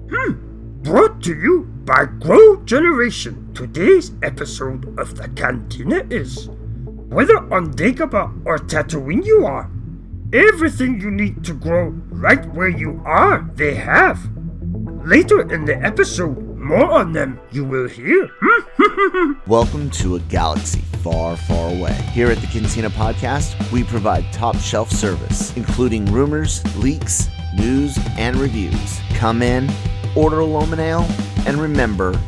Brought to you by Grow Generation. Today's episode of the Cantina is: whether on Dagobah or Tatooine you are, everything you need to grow right where you are, they have. Later in the episode, more on them you will hear. Welcome to a galaxy far, far away. Here at the Cantina Podcast, we provide top shelf service, including rumors, leaks, news, and reviews. Come in, order a Loman Ale, and remember,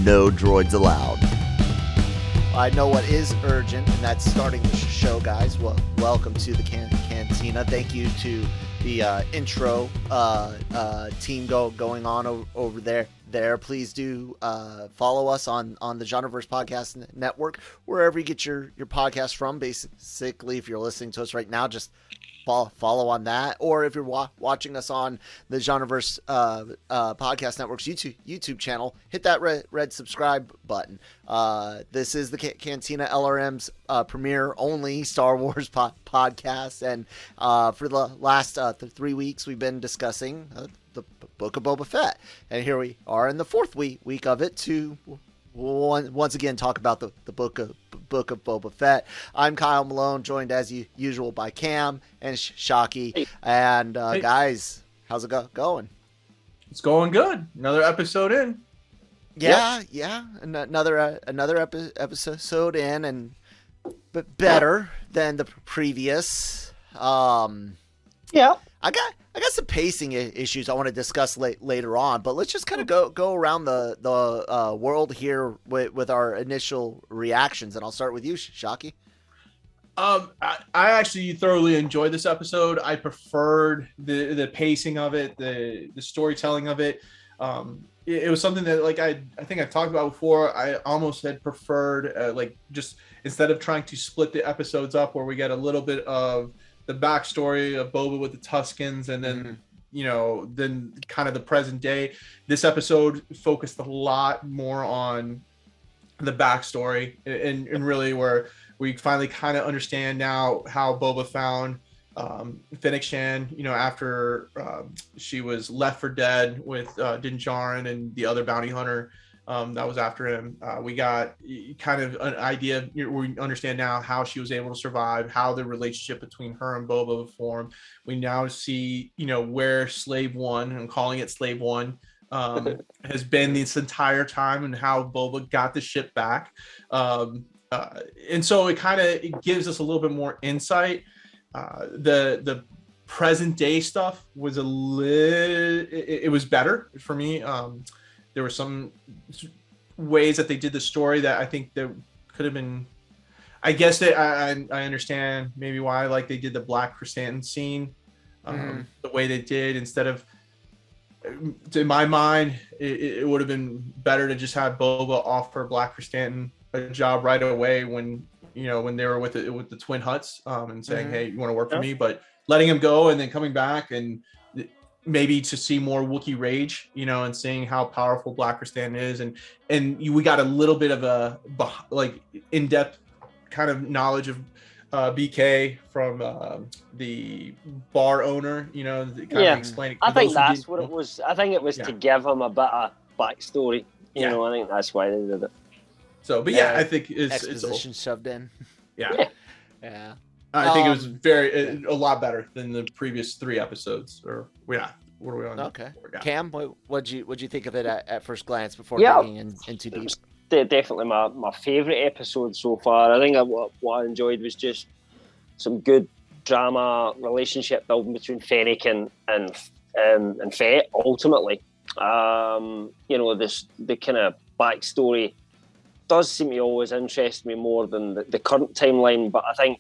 no droids allowed. I know what is urgent, and that's starting the show, guys. Well, welcome to the Cantina. Thank you to the intro team going on over there. Please do follow us on the Genreverse Podcast Network, wherever you get your podcast from. Basically, if you're listening to us right now, just follow on that, or if you're watching us on the Genreverse Podcast Network's YouTube channel, hit that red subscribe button. This is the Cantina LRM's premiere only Star Wars podcast, and for the last 3 weeks we've been discussing the Book of Boba Fett, and here we are in the fourth week of it to once again talk about the Book of Boba Fett. I'm Kyle Malone, joined as usual by Cam and Shockey. Hey. And guys, how's it going? It's going good. Another episode in. Yeah. Another episode in, and but better than the previous. Yeah. I got some pacing issues I want to discuss later on, but let's just kind of go around the world here with our initial reactions, and I'll start with you, Shockey. I actually thoroughly enjoyed this episode. I preferred the pacing of it, the storytelling of it. It was something that, like, I think I've talked about before. I almost had preferred like, just instead of trying to split the episodes up, where we get a little bit of the backstory of Boba with the Tuskens, and then then kind of the present day. This episode focused a lot more on the backstory, and really where we finally kind of understand now how Boba found Fennec Shan, after she was left for dead with Din Djarin and the other bounty hunter that was after him. We got kind of an idea. We understand now how she was able to survive, how the relationship between her and Boba formed. We now see, where Slave One, I'm calling it Slave One, has been this entire time, and how Boba got the ship back. And so it gives us a little bit more insight. The present day stuff was it was better for me. There were some ways that they did the story that I think that could have been. I guess that I understand maybe why, like, they did the Black Chrysanthemum scene the way they did, instead of. In my mind, it would have been better to just have Boba offer Black Chrysanthemum a job right away when they were with the Twin Huts, and saying, "Hey, you want to work for me?" But letting him go and then coming back, and maybe to see more Wookiee rage, and seeing how powerful Black Chrysanthemum is, and we got a little bit of a in-depth kind of knowledge of BK from the bar owner, kind of explaining. I think that's what it was. I think it was to give him a bit of backstory. I think that's why they did it. So, but I think it's exposition shoved in. Yeah. I think it was a lot better than the previous 3 episodes. Or what are we on? Okay. Cam, what'd you think of it at first glance before digging in too deep? Definitely my favourite episode so far. I think what I enjoyed was just some good drama, relationship building between Fennec and Fett. Ultimately, the kind of backstory does seem to always interest me more than the current timeline, but I think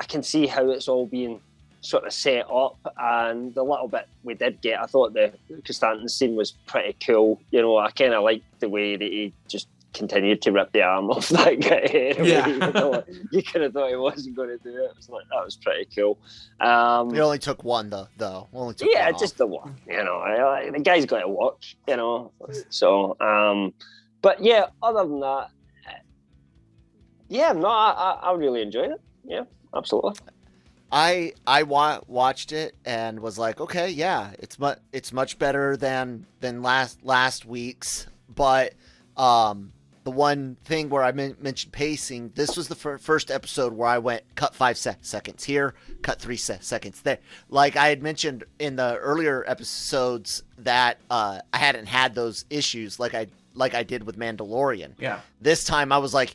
I can see how it's all being sort of set up, and the little bit we did get, I thought the Chrysanthemum scene was pretty cool. I kind of liked the way that he just continued to rip the arm off that guy. You could have thought he wasn't going to do it. It was like, that was pretty cool. He only took one though. Only took one just the one. The guy's got to watch. So, but yeah, other than that, I really enjoyed it. Yeah, absolutely. watched it and was like, okay, yeah, it's much better than last week's. But the one thing where I mentioned pacing, this was the first episode where I went cut 5 seconds here, cut 3 seconds there. Like I had mentioned in the earlier episodes that I hadn't had those issues like I did with Mandalorian. Yeah. This time I was like,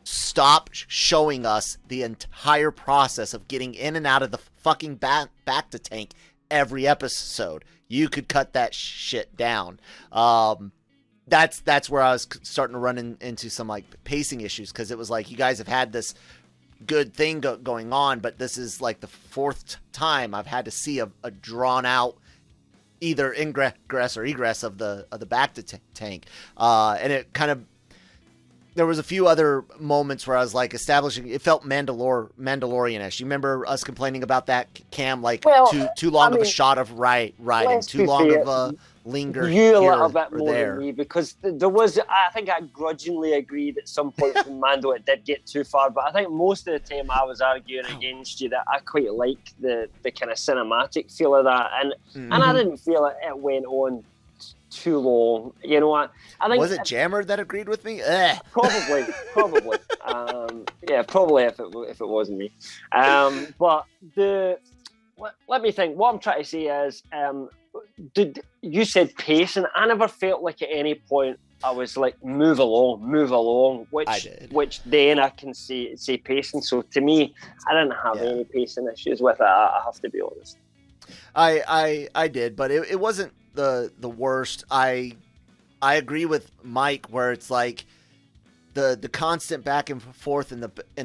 stop showing us the entire process of getting in and out of the fucking back to tank every episode. You could cut that shit down. That's where I was starting to run into some like pacing issues, because it was like, you guys have had this good thing going on, but this is like the 4th time I've had to see a drawn out either ingress or egress of the back to tank, and it kind of, there was a few other moments where I was like establishing, it felt Mandalorian-ish. You remember us complaining about that, Cam? Like, too long of a shot of riding, too long of a linger you here a little bit or more there. than me, because there was, I think I grudgingly agreed at some point from Mando it did get too far, but I think most of the time I was arguing against you that I quite like the kind of cinematic feel of that, and I didn't feel it went on too long. You know what? I think, was it Jammer that agreed with me? Probably. Yeah, probably if it wasn't me. But let me think. What I'm trying to say is, did you said pace, and I never felt like at any point I was like move along, which I did. Which then I can say pacing. So to me, I didn't have any pacing issues with it. I have to be honest. I did, but it wasn't the worst. I agree with Mike where it's like the constant back and forth in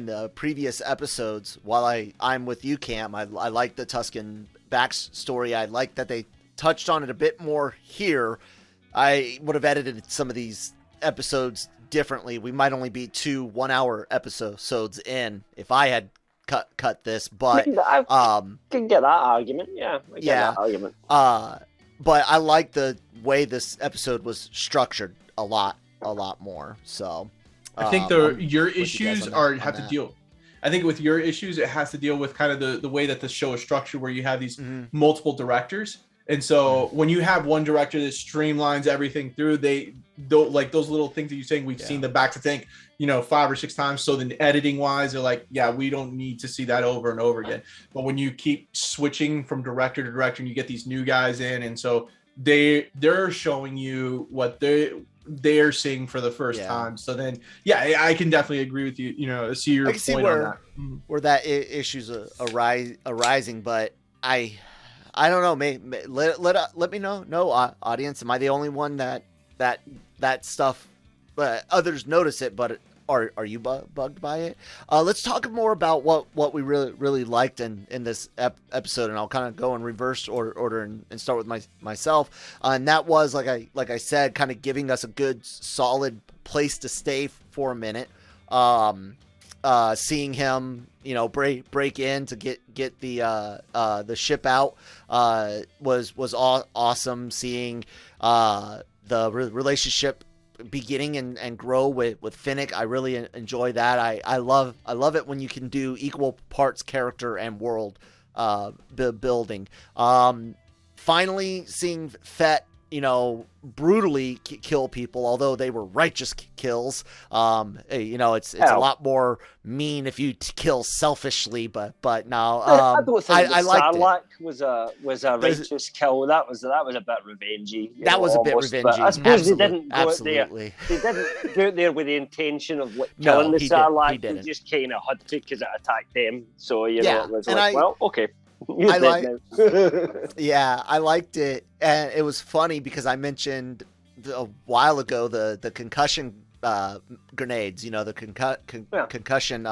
the previous episodes. While I'm with you, Cam, I like the Tusken backstory. I like that they touched on it a bit more here. I would have edited some of these episodes differently. We might only be 2 1-hour episodes in if I had cut this, but I can get that argument. Yeah, I get that argument. But I like the way this episode was structured a lot more. So I think your issues have to deal. I think with your issues, it has to deal with kind of the way that the show is structured, where you have these multiple directors. And so when you have one director that streamlines everything through, they don't like those little things that you're saying. We've seen the back to tank, 5 or 6 times. So then editing wise, they're like, yeah, we don't need to see that over and over again. But when you keep switching from director to director and you get these new guys in, and so they're showing you what they're seeing for the first time. So then, I can definitely agree with you. See your point on that. Where that issue's arising, but I don't know. Let me know. No, audience, am I the only one that stuff? Others notice it, but are you bugged by it? Let's talk more about what we really liked in this episode, and I'll kind of go in reverse order and start with myself. And that was like I said, kind of giving us a good solid place to stay for a minute. Seeing him, break in to get the ship out was awesome. Seeing the relationship beginning and grow with Finnick, I really enjoy that. I love it when you can do equal parts character and world building. Finally seeing Fett, brutally kill people, although they were righteous kills. It's a lot more mean if you kill selfishly, but no. I don't think I liked Sarlacc was a righteous kill. That was a bit revengey. That was almost a bit revengey. I suppose they didn't go absolutely. They didn't go there with the intention of killing the Sarlacc. They didn't. just kind of had to because it attacked them. So it was okay. I liked it, and it was funny because I mentioned a while ago the concussion grenades, the concussion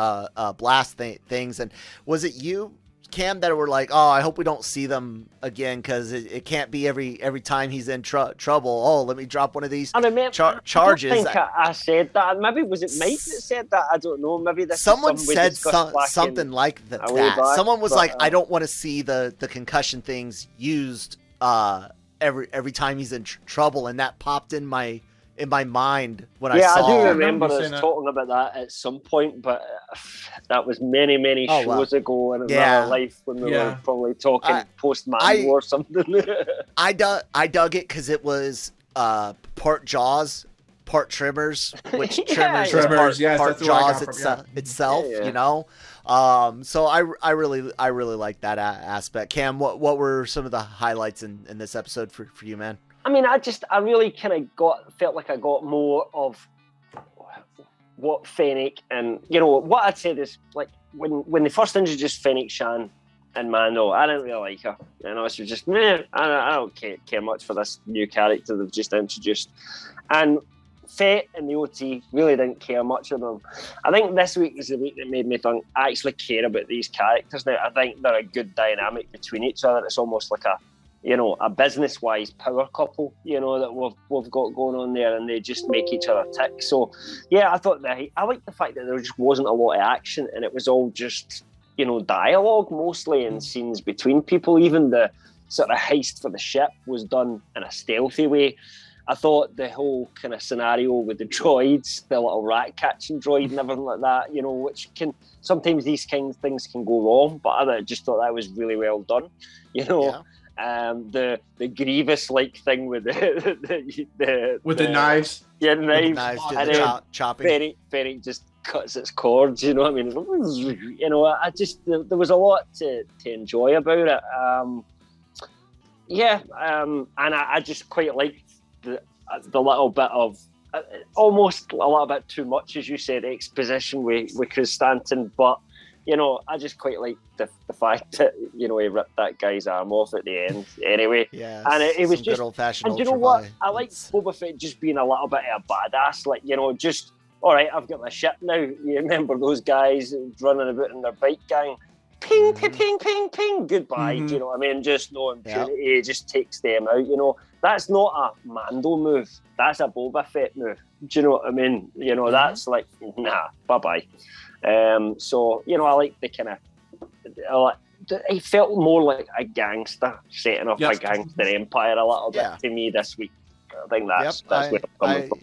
blast things, and was it you, Cam, that were like, oh, I hope we don't see them again because it can't be every time he's in trouble. Oh, let me drop one of these charges. I think I said that. Maybe was it Mike that said that? I don't know. Maybe someone said something like that. Someone was like, I don't want to see the concussion things used every time he's in trouble, and that popped in my mind when I saw. I do remember us talking about that at some point, but that was many shows ago in another life when we were probably talking post-Man or something. I dug it because it was part Jaws, part Tremors, which Tremors is part Jaws itself, you know. So I really like that aspect. Cam, what were some of the highlights in this episode for you, man? I mean, I really kind of felt like I got more of what Fennec, and you know what I'd say is, like, when they first introduced Fennec Shan and Mando, I didn't really like her. You know, she was just I don't care much for this new character they've just introduced. And Fett and the OT really didn't care much of them. I think this week was the week that made me think I actually care about these characters now. I think they're a good dynamic between each other. It's almost like a business-wise power couple, you know, that we've got going on there, and they just make each other tick. So, yeah, I like the fact that there just wasn't a lot of action, and it was all just, you know, dialogue mostly and scenes between people. Even the sort of heist for the ship was done in a stealthy way. I thought the whole kind of scenario with the droids, the little rat-catching droid and everything like that, you know, which can, sometimes these kind of things can go wrong, but I just thought that was really well done, you know. Yeah. The Grievous-like thing with the knives. Yeah, the knives. And then chopping. Fennec just cuts its cords, you know what I mean? You know, there was a lot to enjoy about it. And I just quite liked the little bit of almost a little bit too much, as you said, exposition with Chris Stanton, but you know, I just quite like the fact that, you know, he ripped that guy's arm off at the end anyway. Yeah, and it was just old-fashioned. And you know what? I like Boba Fett just being a little bit of a badass, like, you know, just all right, I've got my ship now. You remember those guys running about in their bike gang? Ping, ping, ping, ping, ping. Goodbye. Do you know what I mean? Just no impunity. He just takes them out. You know, that's not a Mando move. That's a Boba Fett move. Do you know what I mean? You know, that's like, nah, bye bye. So, you know, I like the kind of, it felt more like a gangster setting up a gangster empire a little bit to me this week. I think that's where I'm coming from.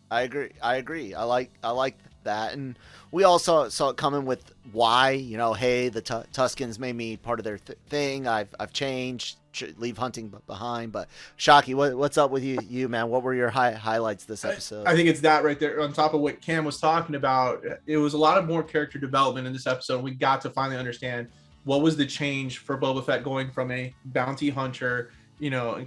I agree. I like that. And we also saw it coming with why, you know, hey, the Tuskens made me part of their thing. I've changed, leave hunting behind. But Shockey, what's up with you, man? What were your highlights this episode? I think it's that right there on top of what Cam was talking about. It was a lot of more character development in this episode. We got to finally understand what was the change for Boba Fett going from a bounty hunter, you know,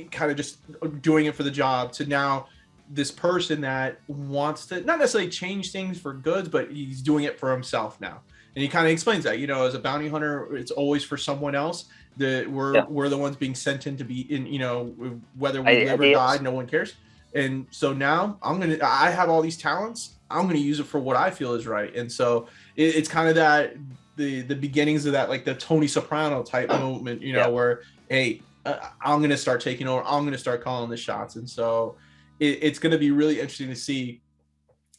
kind of just doing it for the job, to now this person that wants to not necessarily change things for goods, but he's doing it for himself now. And he kind of explains that, you know, as a bounty hunter, it's always for someone else. We're the ones being sent in to be in, you know, whether we live or die, no one cares. And so now I have all these talents. I'm going to use it for what I feel is right. And so it's kind of that, the beginnings of that, like the Tony Soprano type moment, you know, where, hey, I'm going to start taking over. I'm going to start calling the shots. And so it's going to be really interesting to see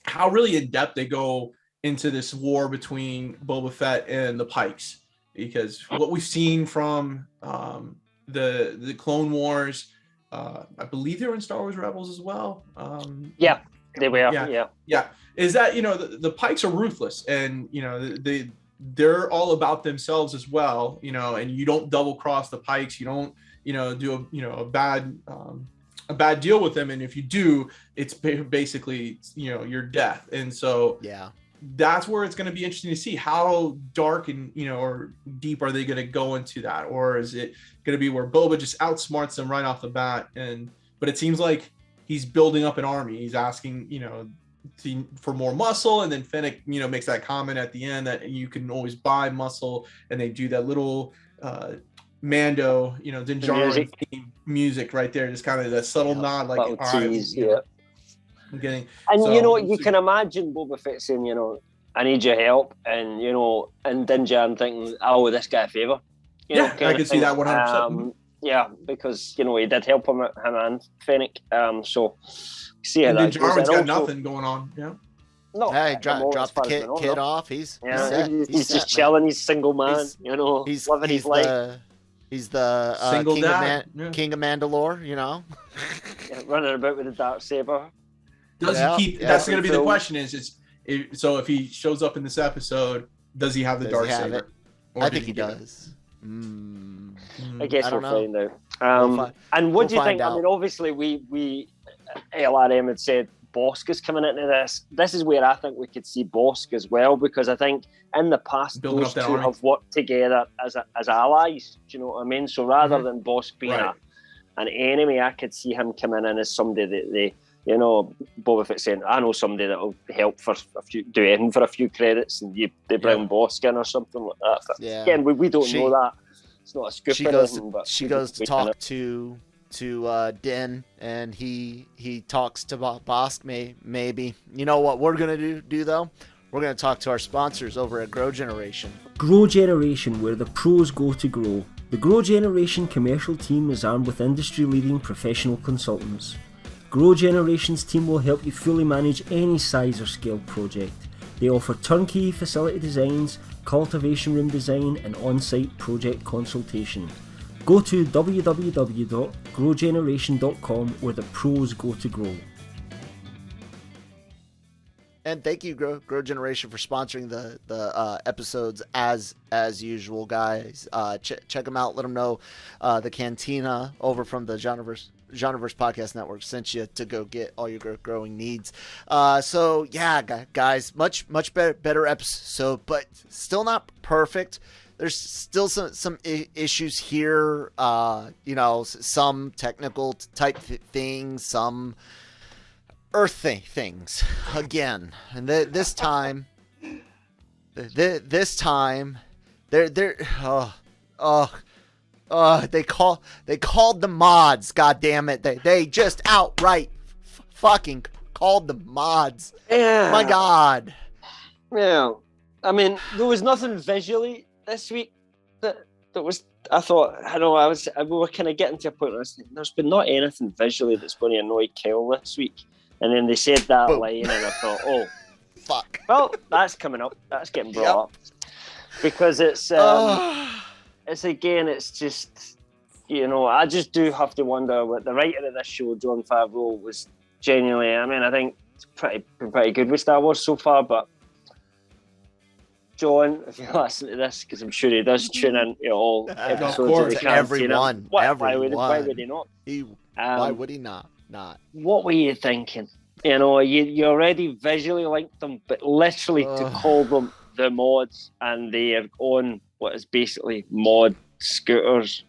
how really in depth they go into this war between Boba Fett and the Pikes, because what we've seen from the Clone Wars, I believe they were in Star Wars Rebels as well. They were. Yeah. Is that, you know, the Pikes are ruthless, and you know they're all about themselves as well. You know, and you don't double cross the Pikes. You don't, you know, do a bad deal with them, and if you do, it's basically, you know, your death. And so that's where it's going to be interesting to see how dark and, you know, or deep are they going to go into that, or is it going to be where Boba just outsmarts them right off the bat? But it seems like he's building up an army. He's asking, you know, for more muscle, and then Fennec, you know, makes that comment at the end that you can always buy muscle, and they do that little Mando, you know, Din Djarin music right there, just kind of that subtle nod, like, all right, I'm getting. And so, you know, you can imagine Boba Fett saying, you know, I need your help, and you know, and Din Djarin thinking, I owe this guy a favor. I can see that 100%. Yeah, because you know he did help him and Fennec. So see how that goes. Din Djarin's got nothing going on. Yeah. No, hey, drop the kid off. He's just chilling. He's single man. You know, he's living his life. He's the king of Mandalore, you know, running about with a dark saber. Does he keep? That's going to be the question. Is So if he shows up in this episode, does he have the dark saber? I think he does. I guess I we'll don't know. find out. And what do you think? Out. I mean, obviously, we LRM had said Bosk is coming into this. This is where I think we could see Bosk as well, because I think in the past those two have worked together as allies. Do you know what I mean? So rather than Bosk being an enemy, I could see him coming in as somebody that they, you know, Boba Fett saying, I know somebody that will help for do anything for a few credits, and they bring Bosk in or something like that. But again, we don't know that. It's not a scoop. She goes to talk to Din, and he talks to Bosk. Maybe. You know what we're gonna do though? We're gonna talk to our sponsors over at Grow Generation. Grow Generation, where the pros go to grow. The Grow Generation commercial team is armed with industry-leading professional consultants. Grow Generation's team will help you fully manage any size or scale project. They offer turnkey facility designs, cultivation room design, and on-site project consultation. Go to www.growgeneration.com, where the pros go to grow. And thank you, Grow Generation, for sponsoring the episodes as usual, guys. Check them out. Let them know the Cantina over from the Genreverse Podcast Network sent you to go get all your growing needs. So yeah, guys, much better episode, but still not perfect. There's still some issues here. You know, some technical type things, some Earth things again, and this time they're they called the mods. God damn it! They just outright fucking called the mods. Yeah. My God. Yeah. I mean, there was nothing visually this week that was. I thought, we were kind of getting to a point where I was thinking, there's been not anything visually that's going to annoy Kyle this week. And then they said that line, and I thought, oh, fuck. Well, that's coming up. That's getting brought up because it's just, you know, I just do have to wonder what the writer of this show, Jon Favreau, was genuinely. I mean, I think it's been pretty good with Star Wars so far, but John, if you listen to this, because I'm sure he does tune in to all episodes of the Cantina. Why would he not? Why would he not? What were you thinking? You know, you already visually linked them, but literally to call them the mods, and they are on what is basically mod scooters.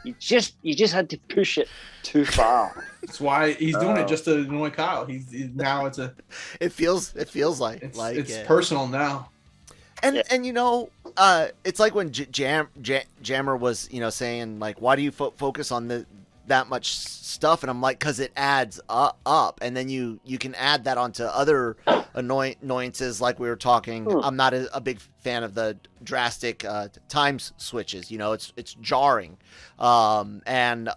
You just had to push it too far. That's why he's doing it, just to annoy Kyle. He's now it's a. It feels like it's personal now. And you know, it's like when Jammer was, you know, saying like, why do you focus on that much stuff? And I'm like, because it adds up, and then you can add that onto other annoyances, like we were talking. I'm not a big fan of the drastic time switches. You know, it's jarring, and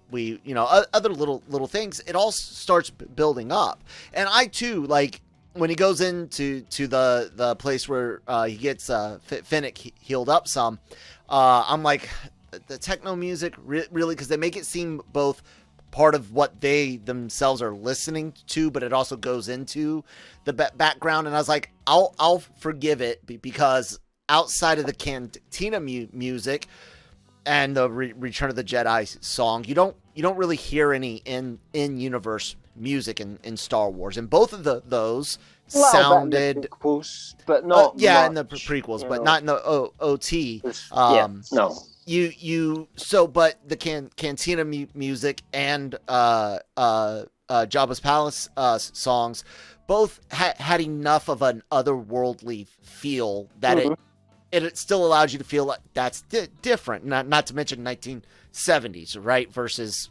we, you know, other little things. It all starts building up, and I too, like, when he goes into the place where he gets Finnick healed up some, I'm like, the techno music really, because they make it seem both part of what they themselves are listening to, but it also goes into the background. And I was like, I'll forgive it, because outside of the Cantina music and the Return of the Jedi song, you don't really hear any in universe music in Star Wars, and both of those sounded in the prequels, but not much, in the prequels, but not in the OT. No. But the Cantina music and Jabba's Palace songs both had enough of an otherworldly feel that it still allows you to feel like that's different. Not to mention 1970s, right? Versus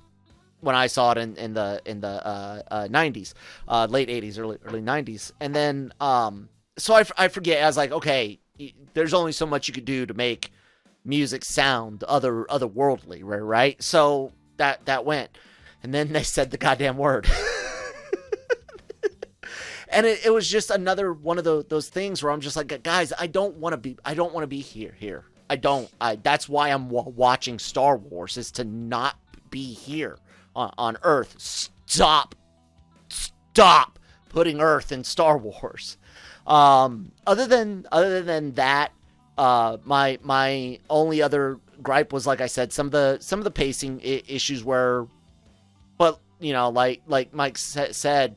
when I saw it in the 90s, late 80s, early 90s, and then so I forget. I was like, okay, there's only so much you could do to make music sound otherworldly, right? So that went, and then they said the goddamn word, and it was just another one of those things where I'm just like, guys, I don't want to be here. That's why I'm watching Star Wars, is to not be here on Earth. Stop putting Earth in Star Wars. Other than that, my only other gripe was, like I said, some of the pacing issues were, but like Mike said,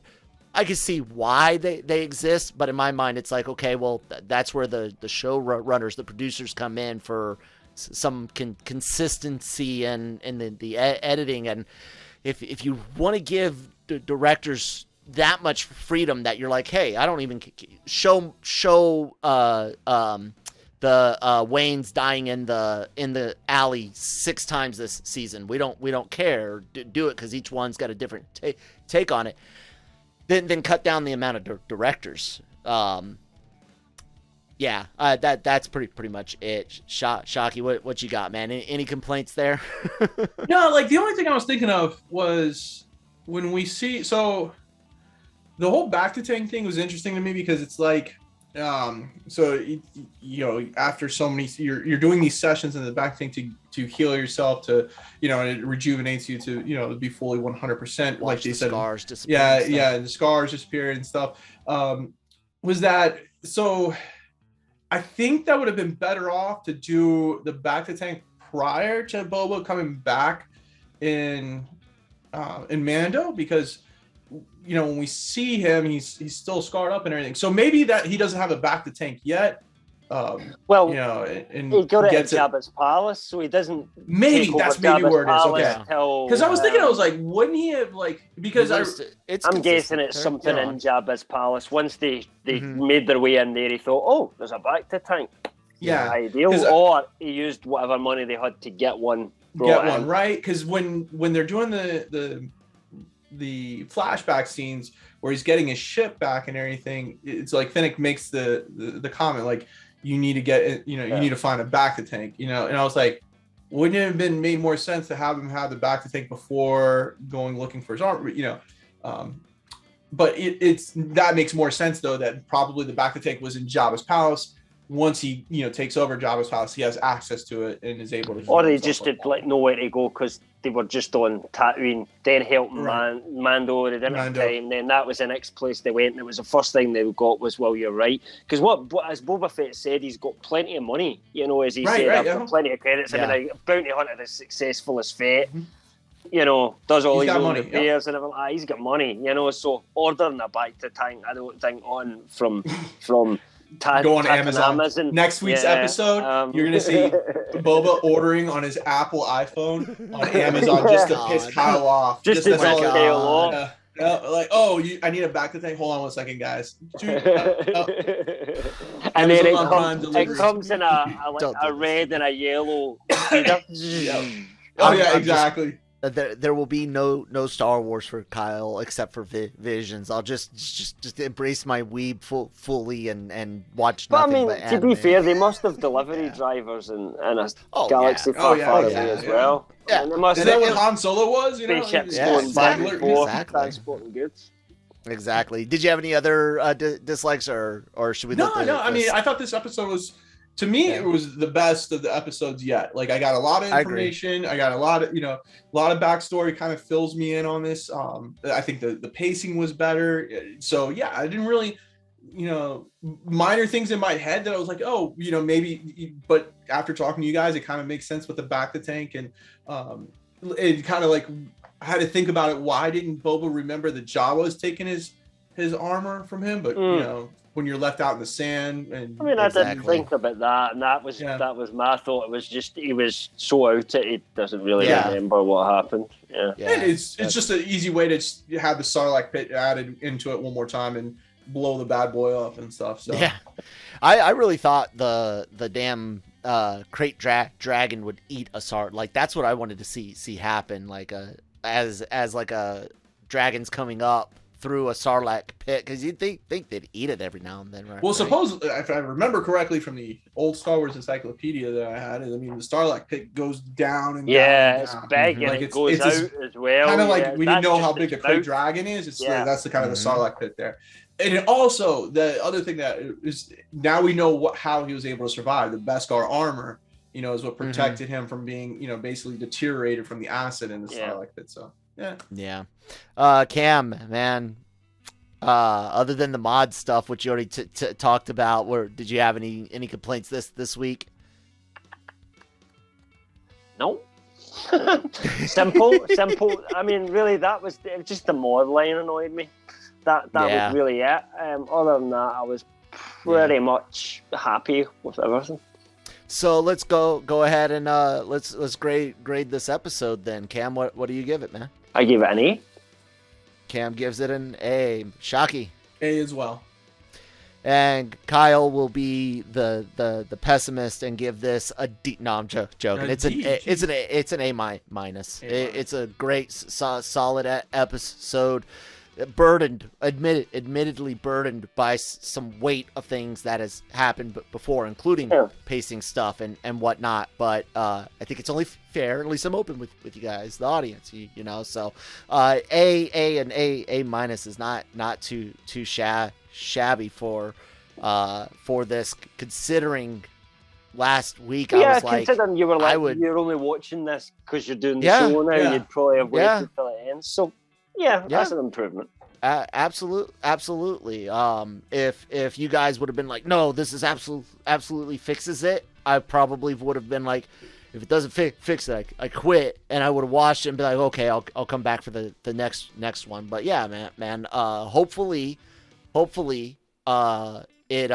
I can see why they exist, but in my mind, it's like, okay, well, that's where the show runners, the producers come in for some consistency and the editing. And if you want to give the directors that much freedom that you're like, hey, I don't even show the Wayne's dying in the alley 6 times this season. We don't care. Do it because each one's got a different take on it. Then cut down the amount of directors. That's pretty much it. Shockey, what you got, man? Any complaints there? No, like the only thing I was thinking of was when we see, so the whole back to tank thing was interesting to me because it's like, after so many, you're doing these sessions in the back tank to heal yourself, to, and it rejuvenates you to, be fully 100%. Like they said, scars disappear. Yeah, and the scars disappear and stuff. Was that, so I think that would have been better off to do the back to tank prior to Boba coming back in Mando, because when we see him, he's still scarred up and everything. So maybe that he doesn't have a back to tank yet. And he got it at Jabba's palace, so he doesn't. Maybe that's maybe where it is. Okay. Because I was thinking, I was like, wouldn't he have because I'm guessing it's something in Jabba's palace. Once they made their way in there, he thought, oh, there's a back to tank. Yeah, ideal. Or he used whatever money they had to get one. Right? Because when they're doing the flashback scenes where he's getting his ship back and everything, it's like Finnick makes the comment like, you need to get it, you need to find a back to tank, and I was like, wouldn't it have been made more sense to have him have the back to tank before going looking for his armor, but it's that makes more sense though, that probably the back to tank was in Jabba's palace. Once he takes over Jabba's palace, he has access to it and is able to. Or they just did know where to go because they were just on Tatooine, then helping Mando. They didn't have time. Then that was the next place they went, and it was the first thing they got was, well, you're right, because as Boba Fett said, he's got plenty of money. As he said, I've got plenty of credits. Yeah. I mean, a bounty hunter as successful as Fett. Does all his own repairs and everything. He's got money. So ordering a back to tank, I don't think on from. Go on Amazon. Next week's episode, you're gonna see Boba ordering on his Apple iPhone on Amazon just to piss Kyle off. Just to piss Kyle off. I need a back to tank. Hold on 1 second, guys. And then it comes in a red and a yellow. Exactly. There will be no Star Wars for Kyle except for Visions. I'll just embrace my weeb fully and watch nothing but anime. To be fair, they must have delivery drivers in a galaxy far away as well. Yeah. And is that what Han Solo was? Spaceships going back and forth, transporting goods. Exactly. Did you have any other dislikes, or should we? No. I mean, I thought this episode was. To me, it was the best of the episodes yet. Like, I got a lot of information. I got a lot of backstory kind of fills me in on this. I think the pacing was better. So yeah, I didn't really, minor things in my head that I was like, oh, maybe, but after talking to you guys, it kind of makes sense with the back to tank. And it kind of like, I had to think about it. Why didn't Boba remember that Jawa was taking his armor from him? But, when you're left out in the sand, and I didn't think about that, and that was my thought. It was just he was so out it, he doesn't really remember what happened. And it's just an easy way to have the Sarlacc pit added into it one more time and blow the bad boy up and stuff. So I really thought the damn crate dragon would eat a Sarlacc. Like, that's what I wanted to see happen. Like as like a dragon's coming up through a Sarlacc pit, because you'd think they'd eat it every now and then, right? Well, suppose if I remember correctly from the old Star Wars encyclopedia that I had, the Sarlacc pit goes down and down. It's big and it goes out as well. Kind of like we didn't know how big the crate dragon is. That's the kind of the Sarlacc pit there. And also the other thing that is, now we know how he was able to survive. The Beskar armor, is what protected him from being, basically deteriorated from the acid in the Sarlacc pit. So. Yeah. Cam, man, Other than the mod stuff, which you already talked about, did you have any complaints this week? No. Simple. I mean, really, it was just the mod line annoyed me. That was really it. Other than that, I was pretty much happy with everything. So let's go ahead and let's grade this episode then. Cam, what do you give it, man? I give it an A. Cam gives it an A. Shockey. A as well. And Kyle will be the pessimist and give this a D. No, I'm joking. It's an A minus. It's a great solid episode. Admittedly burdened by some weight of things that has happened before, including pacing stuff and whatnot. But I think it's only fair. At least I'm open with you guys, the audience. You know, so A and A minus is not too shabby for this, considering last week I was like, considering you were you're only watching this because you're doing the show now, you'd probably have waited till it ends. So that's an improvement. Absolutely. If you guys would have been like, no, this is absolutely fixes it, I probably would have been like, if it doesn't fix it, I quit, and I would have watched it and be like, okay, I'll come back for the next one. But yeah, man. Hopefully, it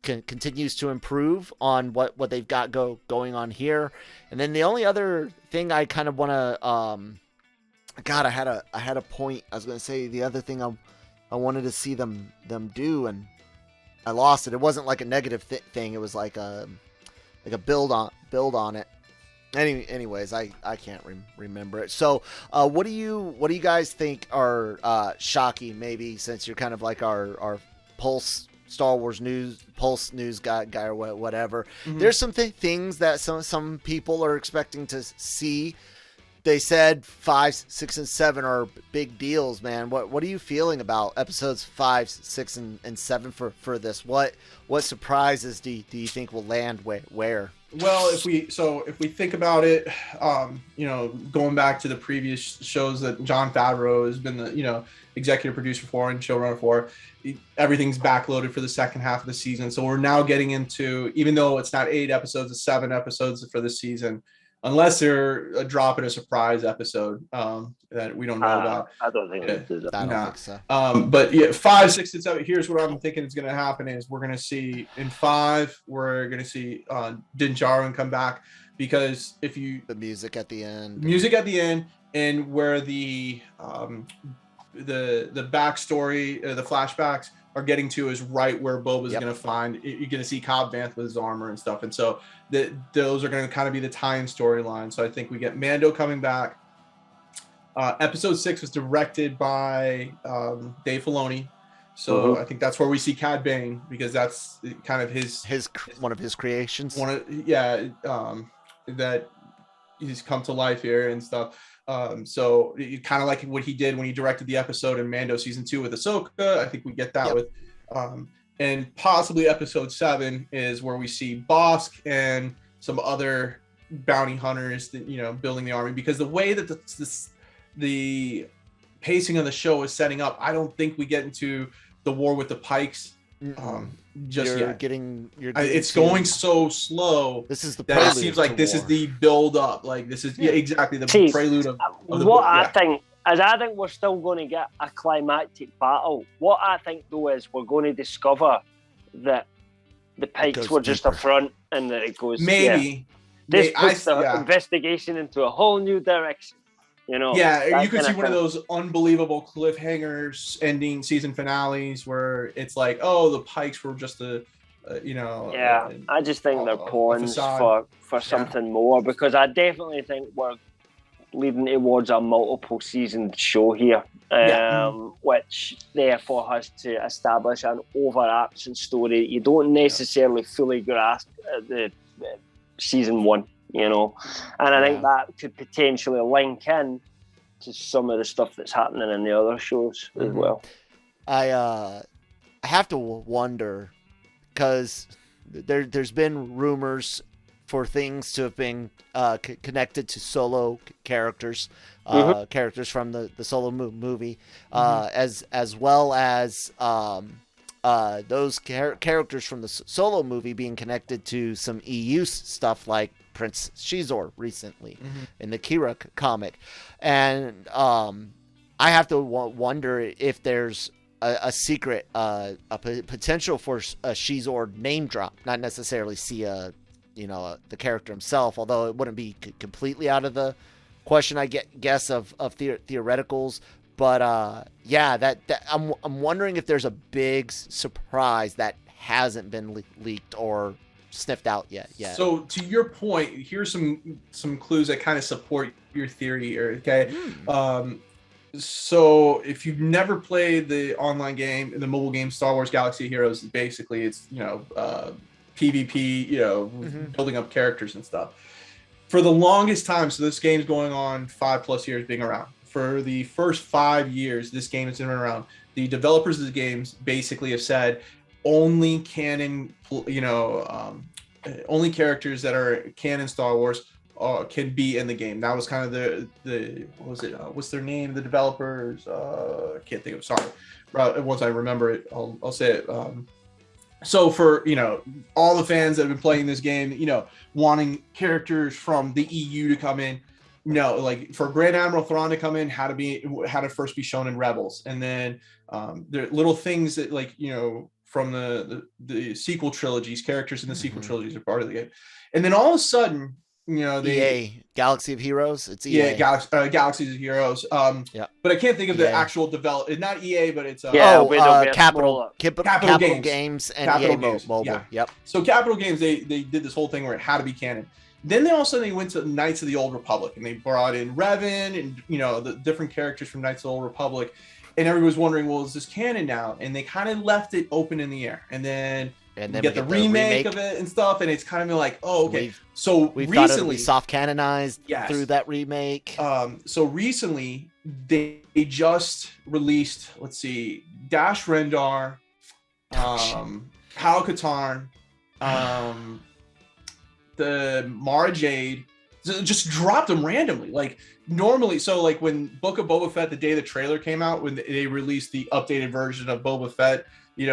continues to improve on what they've got going on here. And then the only other thing I kind of want to God, I had a point. I was gonna say the other thing I wanted to see them do, and I lost it. It wasn't like a negative thing. It was like a build on it. Anyways, I can't remember it. So, what do you guys think are Shockey? Maybe since you're kind of like our Pulse Star Wars news guy or whatever. Mm-hmm. There's some things that some people are expecting to see. They said 5, 6, and 7 are big deals, man. What are you feeling about episodes 5, 6, and 7 for this? What surprises do you think will land where? Well, if we think about it, going back to the previous shows that Jon Favreau has been the executive producer for and showrunner for, everything's backloaded for the second half of the season. So we're now getting into, even though it's not 8 episodes, it's 7 episodes for the season. Unless they're dropping a surprise episode that we don't know about. I don't think I don't think so. But yeah, 5, 6, and 7. Here's what I'm thinking is going to happen: is we're going to see in 5, we're going to see Din Djarin come back, because the music at the end, and where the backstory, the flashbacks are getting to is right where Boba's going to find. You're going to see Cobb Vanth with his armor and stuff, and so those are going to kind of be the tie-in storyline. So I think we get Mando coming back. Episode 6 was directed by Dave Filoni, so I think that's where we see Cad Bane, because that's kind of his one of his creations. That he's come to life here and stuff. So kind of like what he did when he directed the episode in Mando season 2 with Ahsoka. I think we get that with, and possibly episode 7 is where we see Bosk and some other bounty hunters that, building the army, because the way that the pacing of the show is setting up, I don't think we get into the war with the Pikes. It's going so slow. This is the prelude. It seems like this is the build up. Like this is exactly the prelude of the book. I think we're still going to get a climactic battle. What I think though is we're going to discover that the Pikes were just a front, and that it goes this puts the investigation into a whole new direction. You could see one of those unbelievable cliffhangers ending season finales where it's like, oh, the Pikes were just I just think they're pawns for something more, because I definitely think we're leading towards a multiple season show here, which therefore has to establish an overarching story that you don't necessarily fully grasp at the season 1. And I think that could potentially link in to some of the stuff that's happening in the other shows as well. I have to wonder, because there's been rumors for things to have been connected to solo characters, characters from the solo movie, as well as those characters from the solo movie being connected to some EU stuff like Prince Shizor recently in the Kira comic. And I have to wonder if there's a secret, a potential for a Shizor name drop, not necessarily see the character himself, although it wouldn't be completely out of the question, I guess, of theoreticals. But yeah, that I'm wondering if there's a big surprise that hasn't been leaked or sniffed out yet. So to your point, here's some clues that kind of support your theory here. Okay. So if you've never played the online game, the mobile game Star Wars Galaxy of Heroes, basically it's PvP, building up characters and stuff. For the longest time, so this game's going on 5+ years being around. For the first 5 years, this game has been around. The developers of the games basically have said only canon, only characters that are canon Star Wars can be in the game. That was kind of the what was it? What's their name? The developers? I can't think of. Sorry. Once I remember it, I'll say it. So for all the fans that have been playing this game, wanting characters from the EU to come in. Like for Grand Admiral Thrawn to come in, had to first be shown in Rebels, and then there are little things that from the sequel trilogies, characters in the sequel trilogies are part of the game, and then all of a sudden, EA Galaxy of Heroes, it's EA. Galaxies of Heroes. But I can't think of the actual develop. Not EA, but it's Capital Games and Capital EA Games. Mobile. Yeah. Yep. So Capital Games, they did this whole thing where it had to be canon. Then they all of a sudden went to Knights of the Old Republic, and they brought in Revan and the different characters from Knights of the Old Republic, and everybody was wondering, well, is this canon now? And they kind of left it open in the air, and then you get the remake of it and stuff, and it's kind of like, oh, okay. We've recently thought it'll be soft canonized through that remake. So recently they just released, let's see, Dash Rendar, Hal Katarn, the Mara Jade, just dropped them randomly. Like normally, so like when Book of Boba Fett, the day the trailer came out, when they released the updated version of Boba Fett, the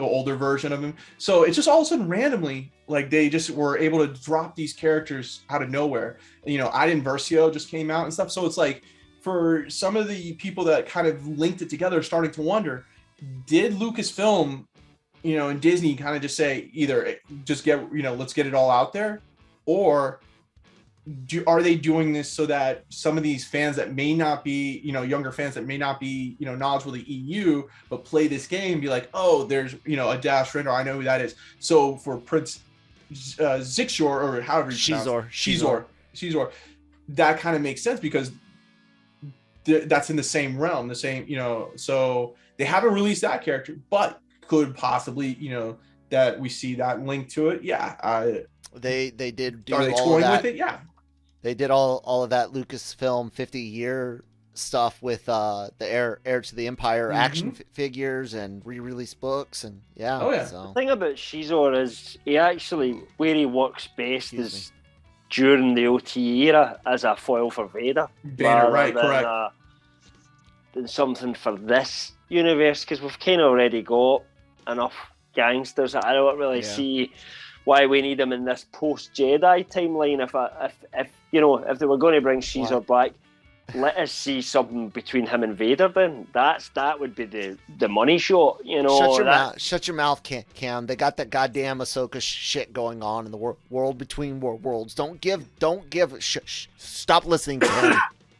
older version of him. So it's just all of a sudden randomly, like they just were able to drop these characters out of nowhere. Iden Versio just came out and stuff. So it's like for some of the people that kind of linked it together, starting to wonder, did Lucasfilm and Disney kind of just say either just get, let's get it all out there, or are they doing this so that some of these fans that may not be, younger fans that may not be, knowledgeable of the EU, but play this game, be like, oh, there's, a Dash Rendar, I know who that is. So for Prince Zixor, or however you Shizor, that kind of makes sense because that's in the same realm, so they haven't released that character, but could possibly, that we see that link to it. Yeah. They did do are they all toying that. with it? Yeah. They did all of that Lucasfilm 50-year stuff with the Heir to the Empire action figures and re-release books and The thing about Shizor is he actually, where he works best is during the OT era as a foil for Vader. Correct. Than something for this universe, because we've kind of already got enough gangsters. I don't really see why we need them in this post-Jedi timeline. If they were going to bring Shizor back, let us see something between him and Vader. Then that would be the money shot. Shut your mouth, Cam. They got that goddamn Ahsoka shit going on in the world between worlds. Don't give. Stop listening to him,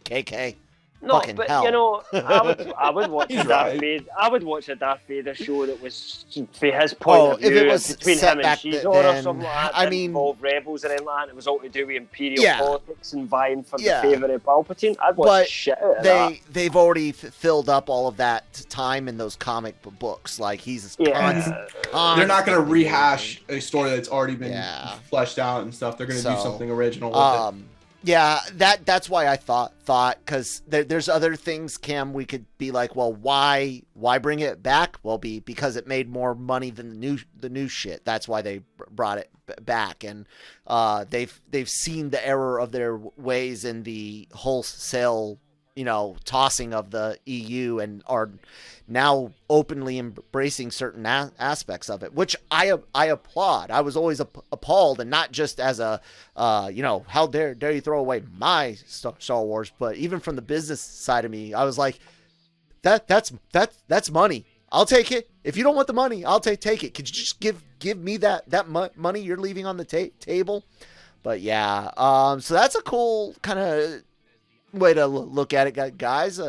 KK. No, fucking but hell. I would watch a Darth Vader. I would watch a Darth Vader show that was for his point of view, if it was between him and Shizor or something like that. I mean, involved rebels and anything like that. It was all to do with Imperial politics and vying for the favour of Palpatine. I'd watch the shit out of that. They've already filled up all of that time in those comic books. Like he's constant. They're not going to rehash a story that's already been fleshed out and stuff. They're going to do something original with it. Yeah, that's why I thought because there's other things, Cam, we could be like, well, why bring it back? Well, because it made more money than the new shit. That's why they brought it back, and they've seen the error of their ways in the wholesale, tossing of the EU, and are now openly embracing certain aspects of it, which I applaud. I was always appalled, and not just as a, how dare you throw away my Star Wars, but even from the business side of me, I was like, that's money. I'll take it. If you don't want the money, I'll take it. Could you just give me that money you're leaving on the table? But yeah, so that's a cool kind of way to look at it, guys.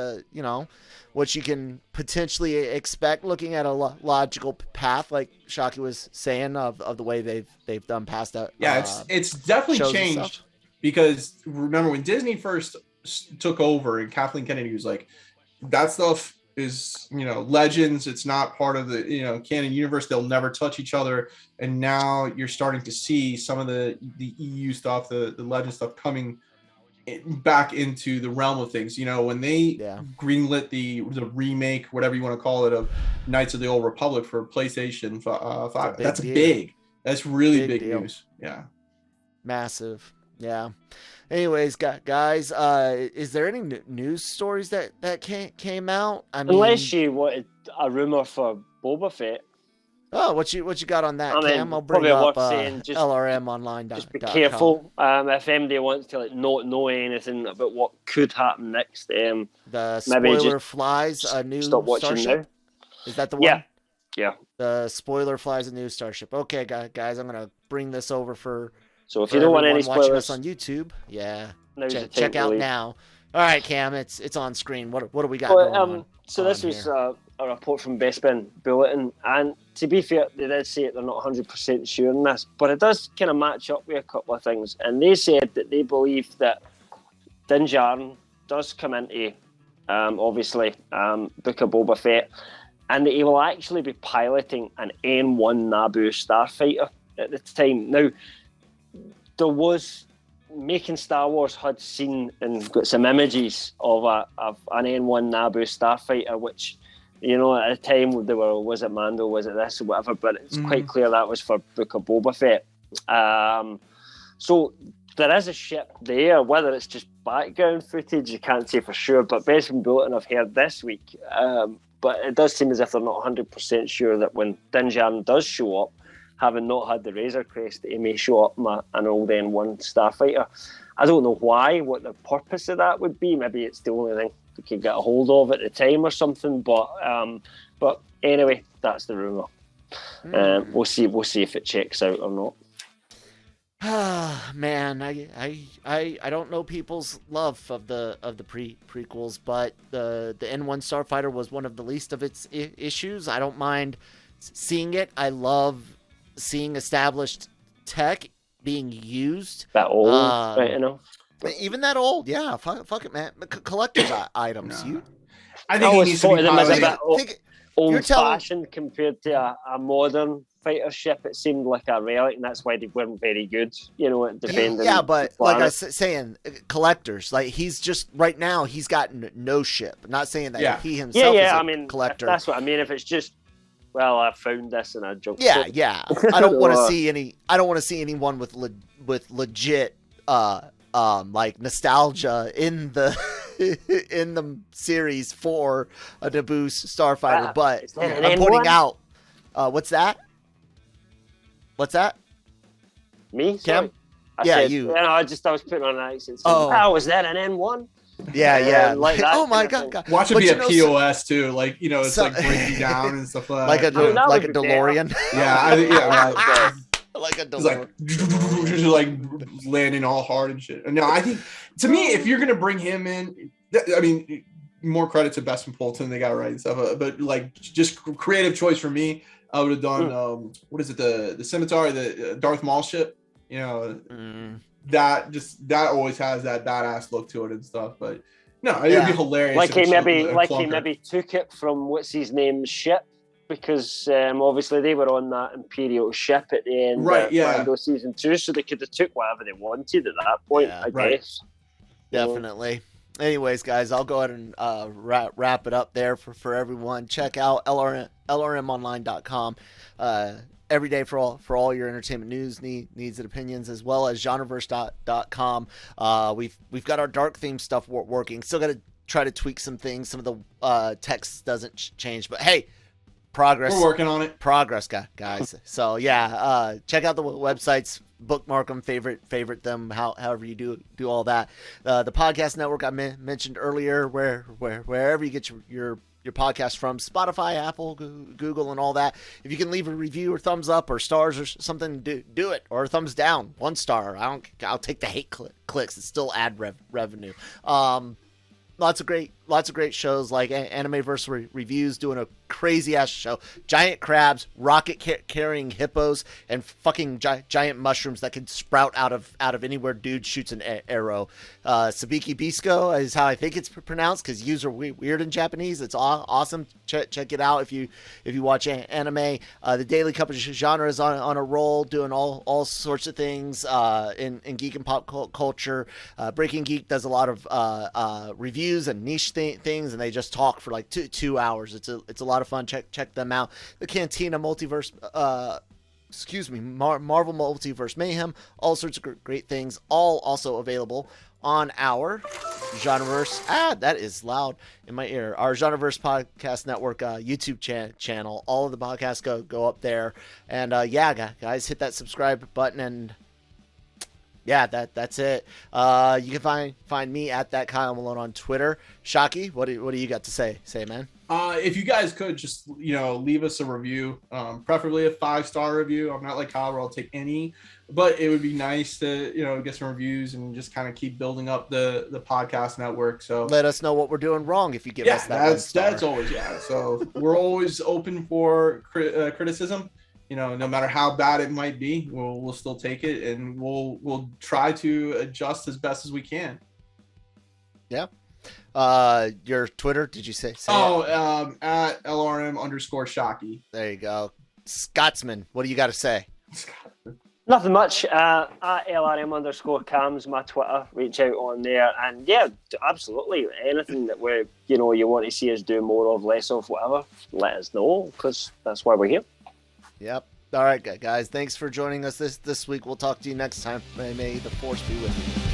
What you can potentially expect looking at a logical path, like Shockey was saying, of the way they've done past that. Yeah, it's definitely changed, because remember when Disney first took over and Kathleen Kennedy was like, that stuff is legends, it's not part of the canon universe, they'll never touch each other. And now you're starting to see some of the EU stuff, the legend stuff coming back into the realm of things. When they greenlit the remake, whatever you want to call it, of Knights of the Old Republic for PlayStation 5, that's big. That's really big news. Yeah, massive. Yeah. Anyways, guys, is there any news stories that came out? Unless you wanted a rumor for Boba Fett. Oh, what you got on that, Cam? I'll bring up LRMonline.com. Just be careful. If anybody wants to not know anything about what could happen next, the spoiler flies a new starship. Is that the one? Yeah. The spoiler flies a new starship. Okay, guys, I'm gonna bring this over for. So if you don't want any spoilers, watching us on YouTube, check out now. All right, Cam, it's on screen. What do we got going on? So this was a report from Bespin Bulletin, and to be fair, they did say they're not 100% sure on this, but it does kind of match up with a couple of things. And they said that they believe that Din Djarin does come into, obviously, Book of Boba Fett, and that he will actually be piloting an N1 Naboo starfighter at the time. Now, there was Making Star Wars had seen and got some images of an N1 Naboo starfighter, which, at the time they were, was it Mando, was it this or whatever, but it's quite clear that was for Book of Boba Fett. So there is a ship there, whether it's just background footage, you can't say for sure, but Bespin Bulletin I've heard this week. But it does seem as if they're not 100% sure that when Din Djarin does show up, having not had the Razor Crest, he may show up an old N1 starfighter. I don't know why, what the purpose of that would be. Maybe it's the only thing we could get a hold of at the time or something. But anyway, that's the rumour. We'll see if it checks out or not. Man, I don't know people's love of the prequels, but the N1 starfighter was one of the least of its issues. I don't mind seeing it. I love seeing established tech being used. That old, right? Even that old, yeah. Fuck it, man. Collector's items. No. I think he needs to be piloted. Old-fashioned compared to a modern fighter ship. It seemed like a relic, and that's why they weren't very good. Defending. Yeah, but like I was saying, collectors. Like he's just right now, he's got no ship. I'm not saying that he himself is a collector. That's what I mean. If it's just, well, I found this and I jumped. Yeah. I don't want to see any. I don't want to see anyone with legit like nostalgia in the in the series for a Naboo starfighter. But I'm pointing out. What's that? Me? Cam? You. I was putting on an accent. So, was that an N1? Yeah. Like that, oh my god! Watch it be a POS too. Like it's like breaking down and stuff like that. Like a DeLorean. Yeah. Like a DeLorean. Just like landing all hard and shit. No, I think to me, if you're gonna bring him in, I mean, more credit to Bespin Bulletin, they got it right and stuff. But like, just creative choice for me. I would have done what is it, the scimitar, the Darth Maul ship, that always has that badass look to it and stuff. But no, it'd be hilarious. Like he maybe took it from what's his name's ship, because obviously they were on that Imperial ship at the end of Mando Season 2, so they could have took whatever they wanted at that point, I guess. Definitely. Anyways, guys, I'll go ahead and wrap it up there for everyone. Check out lrmonline.com every day for all your entertainment news, needs, and opinions, as well as genreverse.com. We've got our dark theme stuff working. Still got to try to tweak some things. Some of the text doesn't change, but hey, progress. We're working on it. Progress, guys. So yeah, check out the websites. Bookmark them, favorite them, however you do all that. The podcast network I mentioned earlier, wherever you get your podcast from, Spotify, Apple, Google, and all that. If you can leave a review or thumbs up or stars or something, do it. Or thumbs down, 1 star. I'll take the hate clicks. It's still ad revenue. Lots of great shows like Animeverse Reviews doing a crazy ass show. Giant crabs, rocket carrying hippos, and fucking giant mushrooms that can sprout out of anywhere dude shoots an arrow. Sabiki Bisco is how I think it's pronounced, because U's are weird in Japanese. It's awesome. Check it out if you watch anime. The Daily Cup of Genre is on a roll, doing all sorts of things in geek and pop culture. Breaking Geek does a lot of reviews and niche things, and they just talk for like 2 hours. It's a lot of fun. Check them out. The Cantina Multiverse, Marvel Multiverse Mayhem, all sorts of great things, all also available on our Genreverse. That is loud in my ear. Our Genreverse Podcast Network YouTube channel. All of the podcasts go up there, and guys, hit that subscribe button, and yeah, that's it. You can find me at that Kyle Malone on Twitter. Shockey, what do you got to say, man? If you guys could just, leave us a review, preferably a 5-star review. I'm not like Kyle where I'll take any, but it would be nice to, get some reviews and just kind of keep building up the podcast network. So let us know what we're doing wrong if you give us that. That's always, So we're always open for criticism. No matter how bad it might be, we'll still take it, and we'll try to adjust as best as we can. Yeah. Your Twitter, did you say? At LRM_Shockey. There you go. Scotsman, what do you got to say? Nothing much. At LRM_Cams, my Twitter. Reach out on there, and yeah, absolutely. Anything that you want to see us do more of, less of, whatever, let us know, because that's why we're here. Yep. All right, guys. Thanks for joining us this week. We'll talk to you next time. May the force be with you.